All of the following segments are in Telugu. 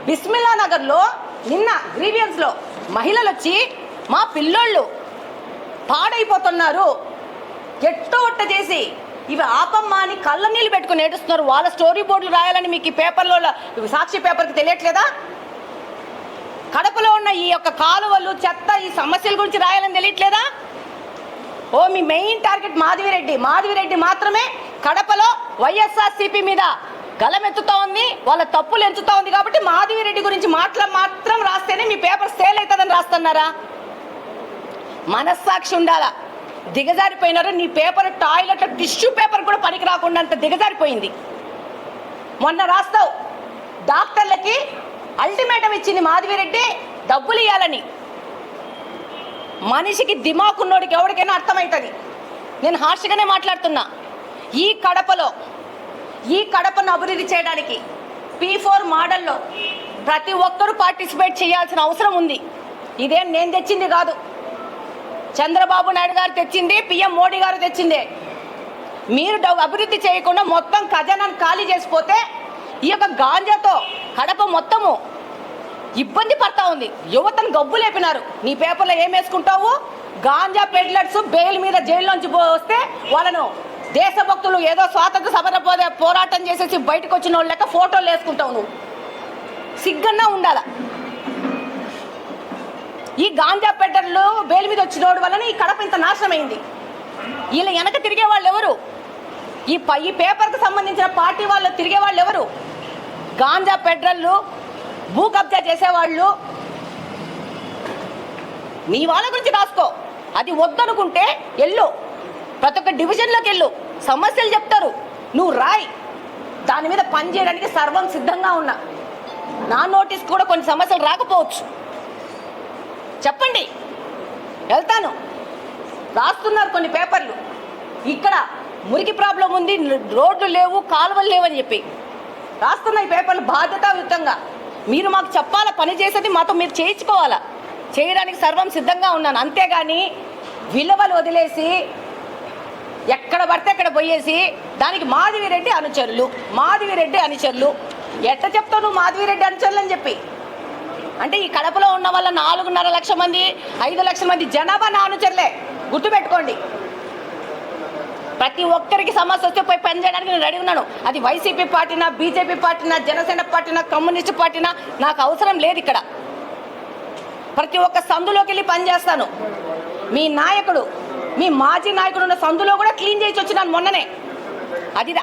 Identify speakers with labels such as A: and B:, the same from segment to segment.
A: బిస్మిల్లా నగర్లో నిన్న గ్రీవియన్స్లో మహిళలు వచ్చి మా పిల్లోళ్ళు పాడైపోతున్నారు ఎట్టో ఒట్ట చేసి ఇవి ఆపమ్మా అని కళ్ళ నీళ్ళు పెట్టుకుని ఏడుస్తున్నారు. వాళ్ళ స్టోరీ బోర్డులు రాయాలని మీకు ఈ పేపర్లో సాక్షి పేపర్కి తెలియట్లేదా? కడపలో ఉన్న ఈ యొక్క కాలువలు చెత్త ఈ సమస్యల గురించి రాయాలని తెలియట్లేదా? ఓ మీ మెయిన్ టార్గెట్ మాధవిరెడ్డి మాత్రమే కడపలో వైఎస్ఆర్సీపీ మీద గలమెత్తుతా ఉంది, వాళ్ళ తప్పులు ఎంచుతా ఉంది కాబట్టి మాధవిరెడ్డి గురించి మాత్రం రాస్తేనే మీ పేపర్ సేల్ అవుతుందని రాస్తున్నారా? మనస్సాక్షి ఉండాలా. దిగజారిపోయినారు. నీ పేపర్ టాయిలెట్ టిష్యూ పేపర్ కూడా పనికి రాకుండా అంత దిగజారిపోయింది. మొన్న రాస్తావు డాక్టర్లకి అల్టిమేటం ఇచ్చింది మాధవిరెడ్డి డబ్బులు ఇవ్వాలని. మనిషికి దిమాకున్నోడికి ఎవరికైనా అర్థమవుతుంది. నేను హార్ష్గానే మాట్లాడుతున్నా. ఈ కడపను అభివృద్ధి చేయడానికి P4 మోడల్లో ప్రతి ఒక్కరూ పార్టిసిపేట్ చేయాల్సిన అవసరం ఉంది. ఇదేం నేను తెచ్చింది కాదు, చంద్రబాబు నాయుడు గారు తెచ్చింది, PM మోడీ గారు తెచ్చిందే. మీరు అభివృద్ధి చేయకుండా మొత్తం ఖజానాను ఖాళీ చేసిపోతే ఈ యొక్క గాంజాతో కడప మొత్తము ఇబ్బంది పడతా ఉంది. యువతను గబ్బు లేపినారు. నీ పేపర్లో ఏం వేసుకుంటావు? గాంజా పెడ్లర్స్ బెయిల్ మీద జైల్లోంచి వస్తే వాళ్ళను దేశభక్తులు ఏదో స్వాతంత్ర సమర పోరాటం చేసేసి బయటకు వచ్చిన వాళ్ళ లెక్క ఫోటోలు వేసుకుంటావు. నువ్వు సిగ్గన్నా ఉండాల. ఈ గాంజా పెడ్లర్లు బెయిల్ మీద వచ్చినోడు వలన ఈ కడప ఇంత నాశనమైంది. వీళ్ళ వెనక తిరిగే వాళ్ళు ఎవరు? ఈ పేపర్కి సంబంధించిన పార్టీ వాళ్ళు తిరిగే వాళ్ళు ఎవరు? గాంజా పెడ్లర్లు, భూ కబ్జా చేసేవాళ్ళు. నీ వాళ్ళ గురించి రాసుకో. అది వద్దనుకుంటే వెళ్ళు, ప్రతి ఒక్క డివిజన్లోకి వెళ్ళు, సమస్యలు చెప్తారు, నువ్వు రాయి. దాని మీద పని చేయడానికి సర్వం సిద్ధంగా ఉన్నా. నా నోటీస్ కూడా కొన్ని సమస్యలు రాకపోవచ్చు, చెప్పండి, వెళ్తాను. రాస్తున్నారు కొన్ని పేపర్లు, ఇక్కడ మురికి ప్రాబ్లం ఉంది, రోడ్లు లేవు, కాలువలు లేవని చెప్పి రాస్తున్న ఈ పేపర్లు బాధ్యతాయుతంగా మీరు మాకు చెప్పాలా. పని చేసేది మాతో మీరు చేయించుకోవాలా. చేయడానికి సర్వం సిద్ధంగా ఉన్నాను. అంతేగాని విలువలు వదిలేసి ఎక్కడ పడితే అక్కడ పోయేసి దానికి మాధవిరెడ్డి అనుచరులు ఎట్ట చెప్తావు నువ్వు? మాధవిరెడ్డి అనుచరులు అని చెప్పి అంటే ఈ కడపలో ఉన్న వాళ్ళ 4.5 లక్షల మంది 5 లక్షల మంది జనాభా నా అనుచరులే. గుర్తుపెట్టుకోండి. ప్రతి ఒక్కరికి సమస్య వస్తే పోయి పని చేయడానికి నేను రెడీ ఉన్నాను. అది వైసీపీ పార్టీనా, బీజేపీ పార్టీనా, జనసేన పార్టీనా, కమ్యూనిస్ట్ పార్టీనా నాకు అవసరం లేదు. ఇక్కడ ప్రతి ఒక్క సందులోకి వెళ్ళి పని చేస్తాను. మీ నాయకుడు, మీ మాజీ నాయకుడు ఉన్న సందులో కూడా క్లీన్ చేసి వచ్చినాను మొన్ననే.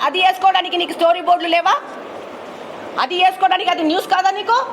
A: అది వేసుకోవడానికి నీకు స్టోరీ బోర్డులు లేవా? అది వేసుకోవడానికి అది న్యూస్ కాదా నీకు?